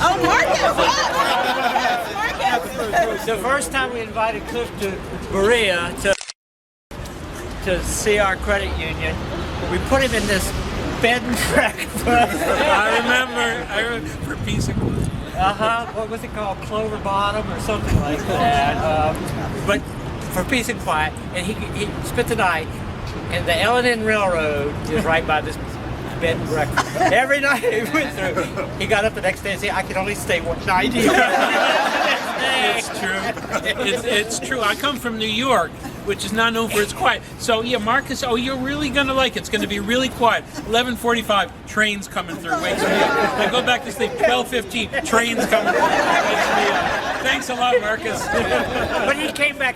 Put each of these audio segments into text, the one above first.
Oh, Marcus! Yes. Marcus! The first time we invited Cliff to Berea to see our credit union, we put him in this bed and breakfast. I remember for peace and quiet. What was it called? Clover Bottom or something like that. But for peace and quiet, and he spent the night. And the L&N Railroad is right by this bed and breakfast. Every night he went through, he got up the next day and said, I can only stay one night here. It's true. It's true. I come from New York, which is not known for its quiet. So yeah, Marcus, you're really going to like it. It's going to be really quiet. 11:45, trains coming through. Wakes me up. I go back to sleep. 12:15, trains coming through. Wakes me up. Thanks a lot, Marcus. But he came back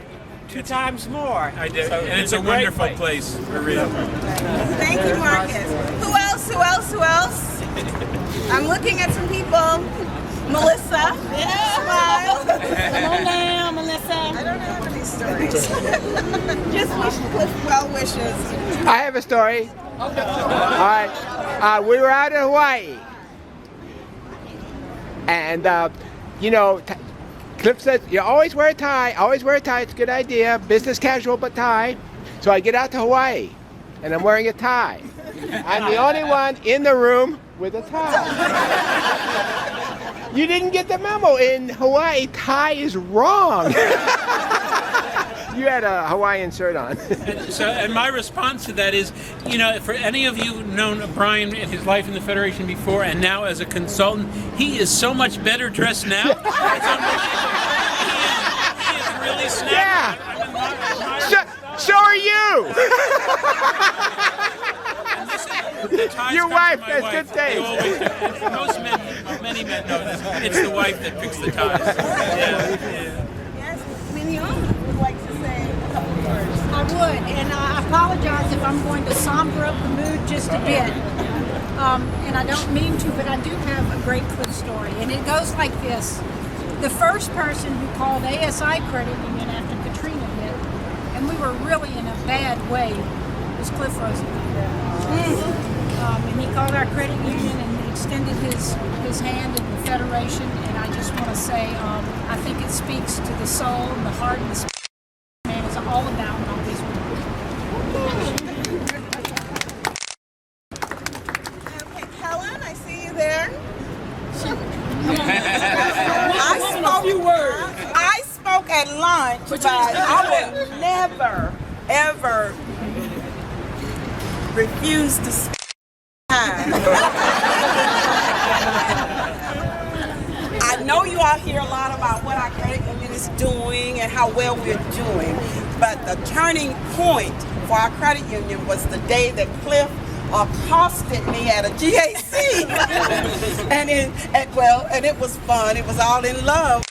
2 times more. I did. So and it's a wonderful place. For real. Thank you, Marcus. Who else? I'm looking at some people. Melissa. Smile. Come on down, Melissa. I don't know any stories. Just wish Cliff well wishes. I have a story. All right. We were out in Hawaii. And, Cliff says, you always wear a tie. Always wear a tie. It's a good idea. Business casual, but tie. So I get out to Hawaii, and I'm wearing a tie. I'm the only one in the room with a tie. You didn't get the memo. In Hawaii, tie is wrong. You had a Hawaiian shirt on. And my response to that is, for any of you who've known Brian in his life in the Federation before and now as a consultant, he is so much better dressed now. It's unbelievable. He is really snappy. Yeah. So are you. Your wife has good taste. Most men, many men know this. It's the wife that picks the ties. Yeah. Yes, Mignon would like to say a couple words. I would, and I apologize if I'm going to somber up the mood just a bit. And I don't mean to, but I do have a great Cliff story, and it goes like this. The first person who called ASI Credit Union after Katrina hit, and we were really in a bad way, was Cliff Rosenthal. And he called our credit union and extended his hand in the Federation, and I just want to say, I think it speaks to the soul and the heart and the spirit man is all about and always will. Okay, Helen, I see you there. I spoke at lunch, but I will never, ever refuse to speak. I know you all hear a lot about what our credit union is doing and how well we're doing, but the turning point for our credit union was the day that Cliff accosted me at a GAC. and it was fun. It was all in love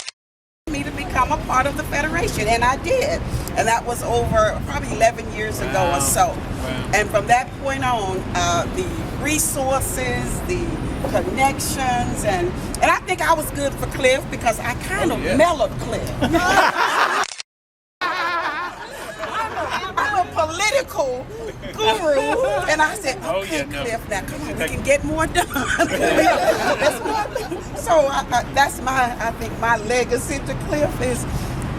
for me to become a part of the Federation, and I did. And that was over probably 11 years ago or so. Wow. And from that point on, the resources, the connections, and I think I was good for Cliff because I kind of mellowed Cliff. I'm a political guru, and I said, okay, Cliff, now come on, we can get more done. So that's I think my legacy to Cliff is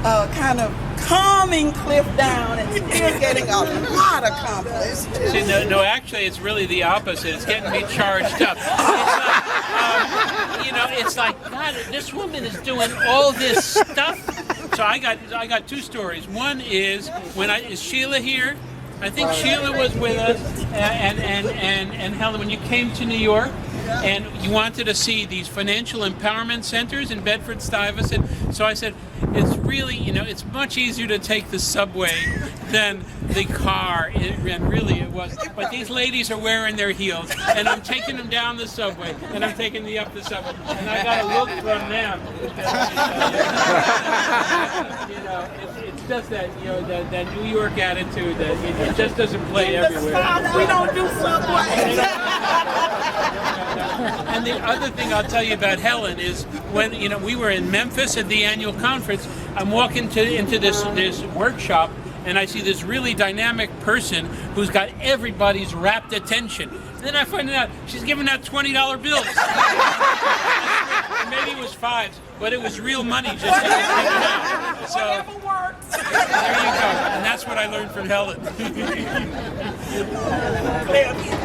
kind of calming Cliff down and still getting a lot accomplished. See, no, actually, it's really the opposite. It's getting me charged up. It's like, God, this woman is doing all this stuff. So I got 2 stories. One is is Sheila here? I think Sheila was with us, and Helen, when you came to New York, and you wanted to see these financial empowerment centers in Bedford-Stuyvesant. So I said, it's really, it's much easier to take the subway than the car. And really it was. But these ladies are wearing their heels, and I'm taking them down the subway, and I'm taking them up the subway, and I got a look from them. It's just that, that New York attitude that it just doesn't play everywhere. We don't do subway. And the other thing I'll tell you about Helen is when we were in Memphis at the annual conference, I'm walking into this workshop, and I see this really dynamic person who's got everybody's rapt attention. And then I find out she's giving out $20 bills. maybe it was 5, but it was real money just to get taken out. So Whatever works. there you go. And that's what I learned from Helen.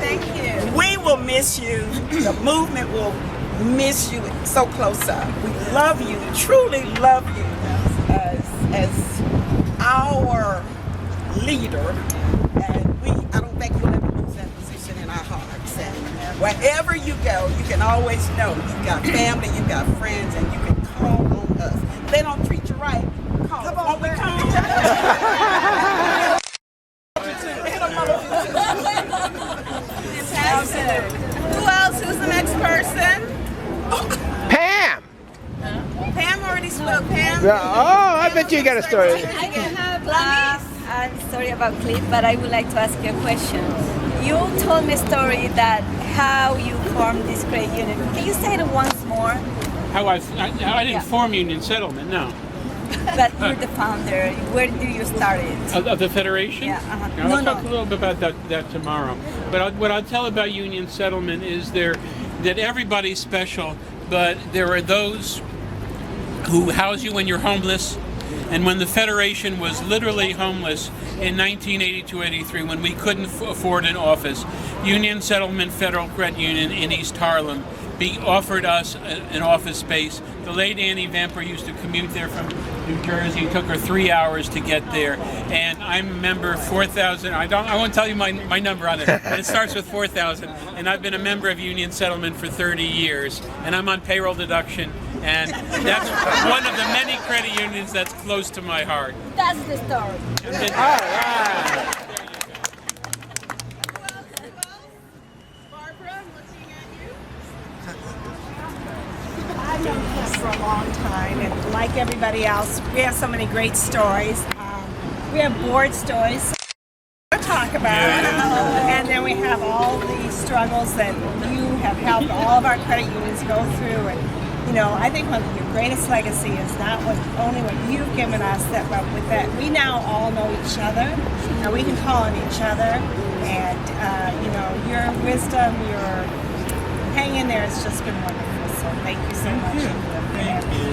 Thank you. We will miss you. The movement will miss you so close up. We love you, truly love you as our leader. And I don't think we'll ever lose that position in our hearts. And wherever you go, you can always know you've got family, you've got friends, and you can call on us. If they don't treat you right, call us. Won't we come? Who else? Who's the next person? Pam! Pam already spoke. Pam? Oh, I bet you got a story. I can have a story about Cliff, but I would like to ask you a question. You told me a story that how you formed this credit union. Can you say it once more? How I didn't form Union Settlement, no. But you're the founder. Where do you start it? Of the Federation? Yeah, I'll talk a little bit about that tomorrow. But what I'll tell about Union Settlement is that everybody's special, but there are those who house you when you're homeless. And when the Federation was literally homeless in 1982-83, when we couldn't afford an office, Union Settlement Federal Credit Union in East Harlem offered us an office space. The late Annie Vamper used to commute there from New Jersey. It took her 3 hours to get there. And I'm a member 4,000. I won't tell you my number on it, but it starts with 4,000. And I've been a member of Union Settlement for 30 years. And I'm on payroll deduction. And that's one of the many credit unions that's close to my heart. That's the story. All right. Barbara, I'm looking at you. I've known Cliff for a long time, and like everybody else, we have so many great stories. We have board stories to talk about, and then we have all the struggles that you have helped all of our credit unions go through. And you know, I think one of your greatest legacy is not only what you've given us, but with that we now all know each other, and we can call on each other. And you know, your wisdom, your hang in there has just been wonderful. So thank you so much. Thank you.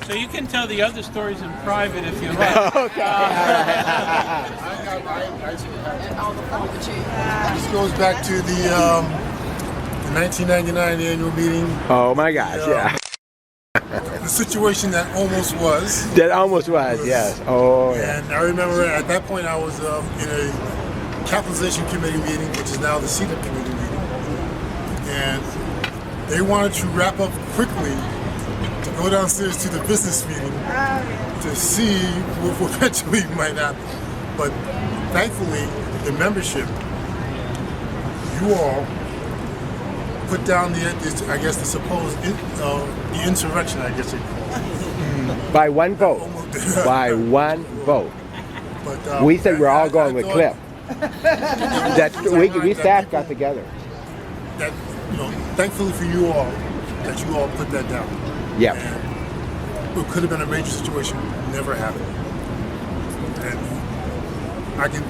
So you can tell the other stories in private if you like. This goes back to the 1999 annual meeting. Oh my gosh, yeah. The situation that almost was. That almost was, yes. Oh, yeah. And I remember at that point I was in a capitalization committee meeting, which is now the CETA committee meeting. And they wanted to wrap up quickly to go downstairs to the business meeting to see what eventually might happen. But thankfully, the membership, you all put down the supposed the insurrection, I guess you call it. By one vote. By one vote. But, We said we're all going with thought Cliff. We staff got together. That, you know, thankfully for you all, that you all put that down. Yep. And it could have been a major situation, never happened. And I can,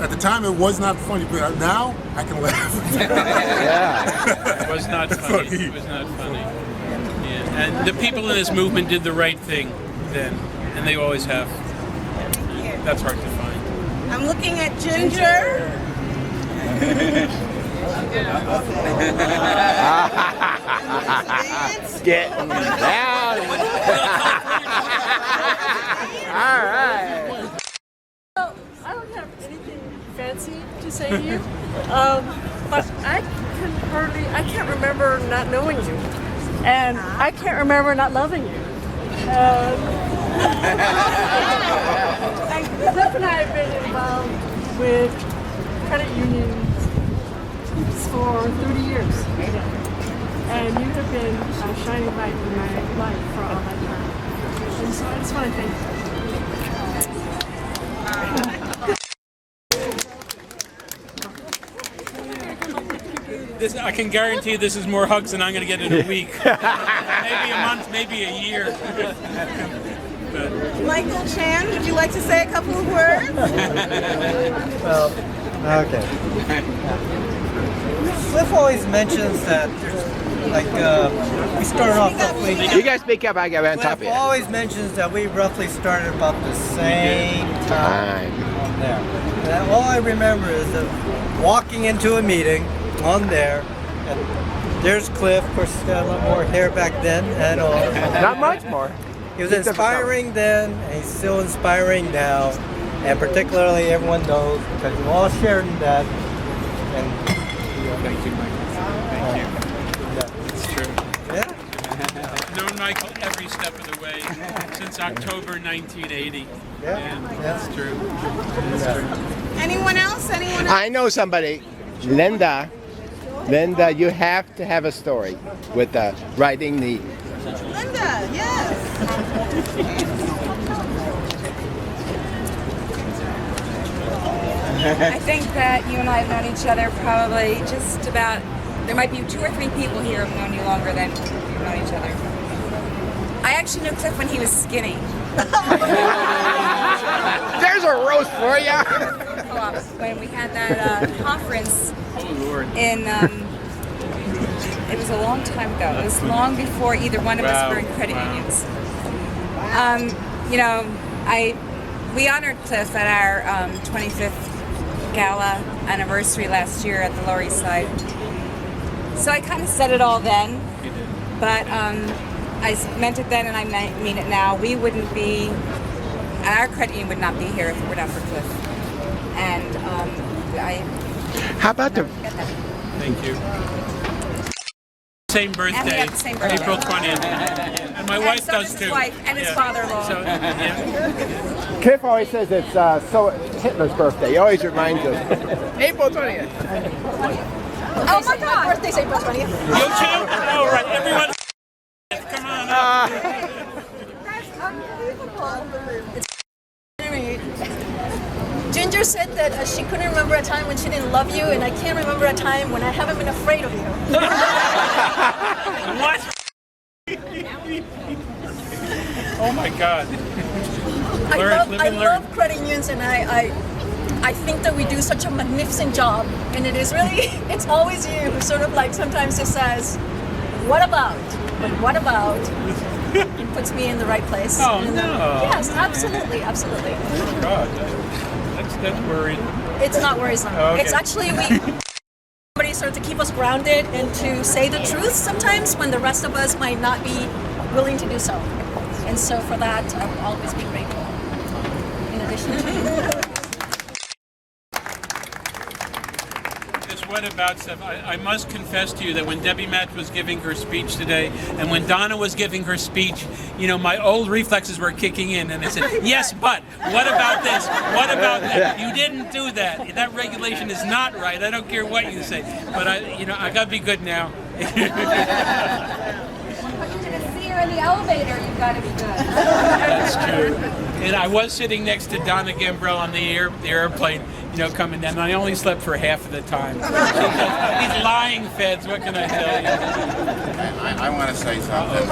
at the time it was not funny, but now I can laugh. Yeah. It was not funny. It was not funny. Yeah. And the people in this movement did the right thing then, and they always have. That's hard to find. I'm looking at Ginger. Getting down. All right. I don't have anything fancy to say to you, but I can't remember not knowing you, and I can't remember not loving you. Cliff and I have been involved with credit unions for 30 years, and you have been a shining light in my life for all that time. And so I just want to thank you. I can guarantee this is more hugs than I'm going to get in a week. Maybe a month, maybe a year. Michael Chan, would you like to say a couple of words? Well, okay. Cliff always mentions that there's we started off roughly. You guys speak up, I get on top of Cliff you. always mentions that we roughly started about the same time on there. And all I remember is that walking into a meeting on there, and there's Cliff. Of course, he's got a lot more hair back then and all. Not much more. He was inspiring then, and he's still inspiring now. And particularly, everyone knows because we've all shared in that. And Thank you, Michael. Thank you. It's true. yeah. I've known Michael every step of the way since October 1980. Yeah. And Yeah. it's true. Anyone else? Anyone else? I know somebody, Linda. Linda, you have to have a story with writing the. Linda, yes. I think that you and I have known each other probably just about, there might be 2 or 3 people here who've known you longer than you've known each other. I actually knew Cliff when he was skinny. There's a roast for you. When we had that conference Oh, Lord. in, it was a long time ago. It was long before either one of us Wow. were in credit Wow. unions. We honored Cliff at our 25th gala anniversary last year at the Lower East Side. So I kind of said it all then, but I meant it then and I mean it now. We wouldn't be, our credit union would not be here if it were not for Cliff. And How about the? Thank you. Same birthday, And we have the same birthday. April 20th. And my wife so does does too. his wife and his father-in-law. So, yeah. Cliff always says it's Hitler's birthday. He always reminds us. April 20th. Oh my God! Birthday's April 20th. You too? Oh, right. Everyone. Come on up. Ginger said that she couldn't remember a time when she didn't love you, and I can't remember a time when I haven't been afraid of you. What? Oh my God. Live and learn. love credit unions, and I think that we do such a magnificent job, and it is really, it's always you who sort of like sometimes just says, what about? But what about? It puts me in the right place. Oh, And, no. yes, absolutely, absolutely. God, that's worrying. It's not worrisome. Okay. It's actually somebody sort of to keep us grounded and to say the truth sometimes when the rest of us might not be willing to do so. And so for that, I will always be grateful. In addition to This what about stuff. I must confess to you that when Debbie Match was giving her speech today, and when Donna was giving her speech, my old reflexes were kicking in, and I said, yes, but what about this? What about that? You didn't do that. That regulation is not right. I don't care what you say, but I gotta be good now. You're gonna see her in the elevator. You've got to be good. That's true. And I was sitting next to Donna Gambrell on the airplane, coming down. And I only slept for half of the time. These lying feds, what can I tell you? I want to say something.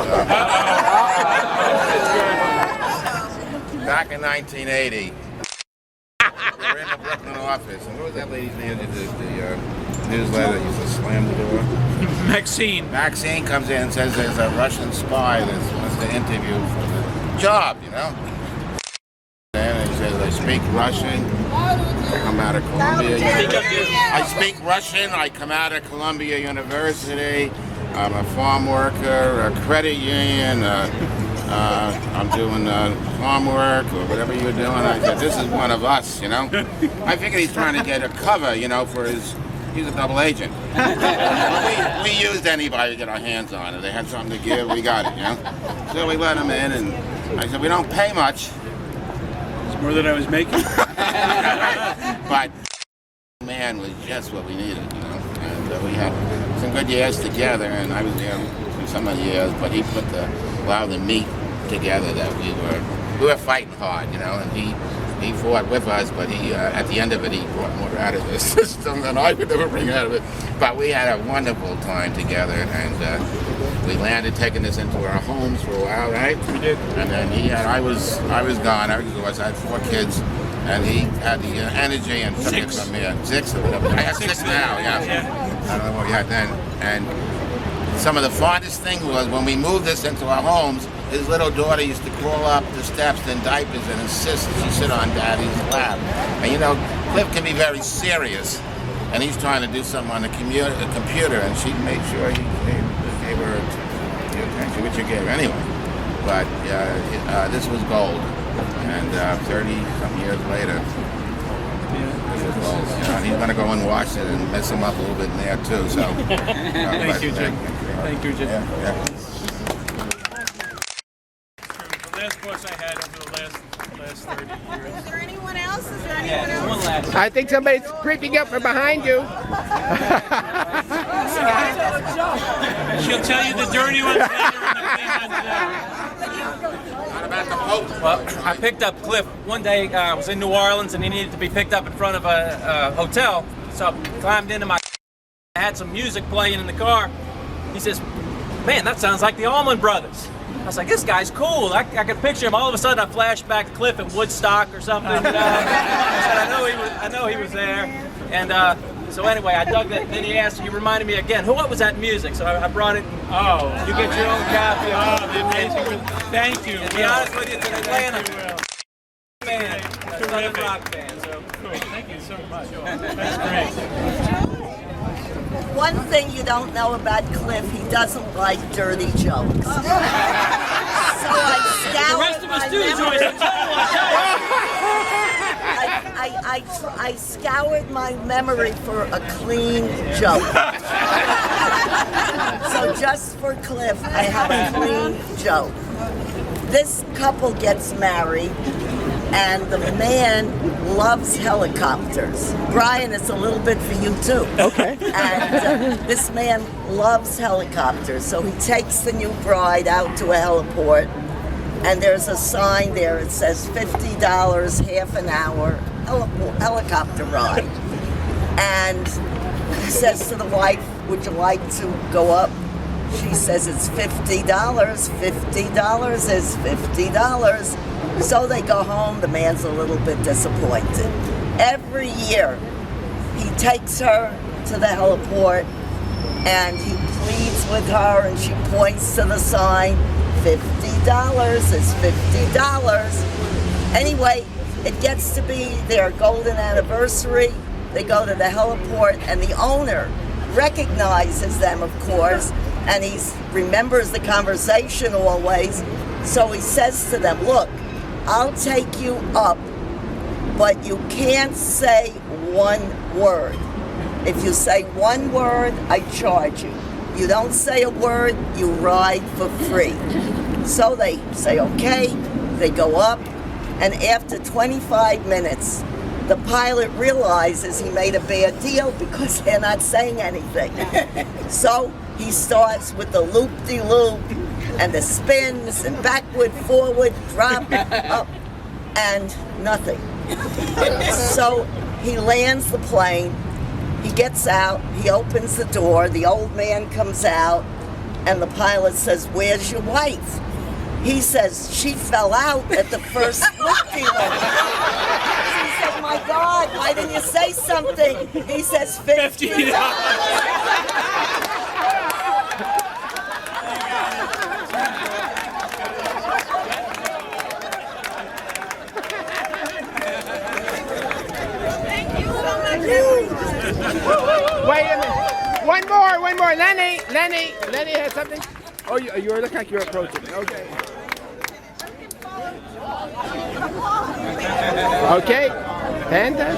Back in 1980, we were in the Brooklyn office, and what was that lady's name that did the newsletter that used to slam the door? Maxine. Maxine comes in and says there's a Russian spy that wants to interview for the job, And he says, I speak Russian. I come out of Columbia. I speak Russian. I come out of Columbia University. I'm a farm worker, a credit union. I'm doing farm work or whatever you're doing. I said, this is one of us, I figured he's trying to get a cover, for his. He's a double agent. we used anybody to get our hands on. If they had something to give, we got it, So we let him in, and I said, we don't pay much. It's more than I was making. But man was just what we needed, And we had some good years together, and I was there for some of the years, but he put a lot of the meat together that we were fighting hard, And he fought with us, but he at the end of it, he brought more out of the system than I could ever bring out of it. But we had a wonderful time together, and we landed taking this into our homes for a while, right? We did. And then I was gone. I had 4 kids, and he had the energy and took it from me. 6 or whatever. I have 6 now, yeah. I don't know what we had then. And some of the fondest thing was when we moved this into our homes, his little daughter used to crawl up the steps in diapers and insist she sit on Daddy's lap. And you know, Cliff can be very serious, and he's trying to do something on the computer, and she made sure he gave her the attention, which you gave her anyway. But this was gold, and 30-some years later, this is gold. You know, and he's going to go and wash it and mess him up a little bit in there too. So, Thank you, Jim. Thank you, Jim. Yeah. The last boss I had over the last 30 years. Is there anyone else? Is there anyone else? I think somebody's creeping up from behind you. She'll tell you the dirty ones later and the clean ones Well, I picked up Cliff one day. I was in New Orleans and he needed to be picked up in front of a hotel. So I climbed into my. I had some music playing in the car. He says, "Man, that sounds like the Allman Brothers." I was like, "This guy's cool." I could picture him. All of a sudden, I flashed back to Cliff at Woodstock or something. I said, "I know he was there." And so anyway, I dug that. Then he asked. He reminded me again. What was that music? So I brought it. Oh, you get your own copy. Oh, the amazing. Thank you. To be honest with you, it's an Atlanta band, a Southern Terrific. rock band. So Cool. Thank you so much. That's great. One thing you don't know about Cliff, he doesn't like dirty jokes. So I The rest of us do, Joyce. I scoured my memory for a clean joke. So just for Cliff, I have a clean joke. This couple gets married, and the man loves helicopters. Brian, it's a little bit for you too. Okay. And this man loves helicopters, so he takes the new bride out to a heliport, and there's a sign there. It says $50, half an hour helicopter ride. And he says to the wife, "Would you like to go up?" She says it's $50. $50 is $50. So they go home. The man's a little bit disappointed. Every year, he takes her to the heliport and he pleads with her, and she points to the sign. $50 is $50. Anyway, it gets to be their golden anniversary. They go to the heliport, and the owner recognizes them, of course, and he remembers the conversation always. So he says to them, "Look, I'll take you up, but you can't say one word. If you say one word, I charge you. You don't say a word, you ride for free." So they say, okay, they go up, and after 25 minutes, the pilot realizes he made a bad deal because they're not saying anything. So he starts with the loop-de-loop and the spins and backward, forward, drop, up, and nothing. So he lands the plane, he gets out, he opens the door, the old man comes out, and the pilot says, "Where's your wife?" He says, "She fell out at the first loop-de-loop." He said, "My God, why didn't you say something?" He says, $50. Wait a minute. One more. Lenny has something. Oh, you look like you're approaching. Okay. Okay. Panda.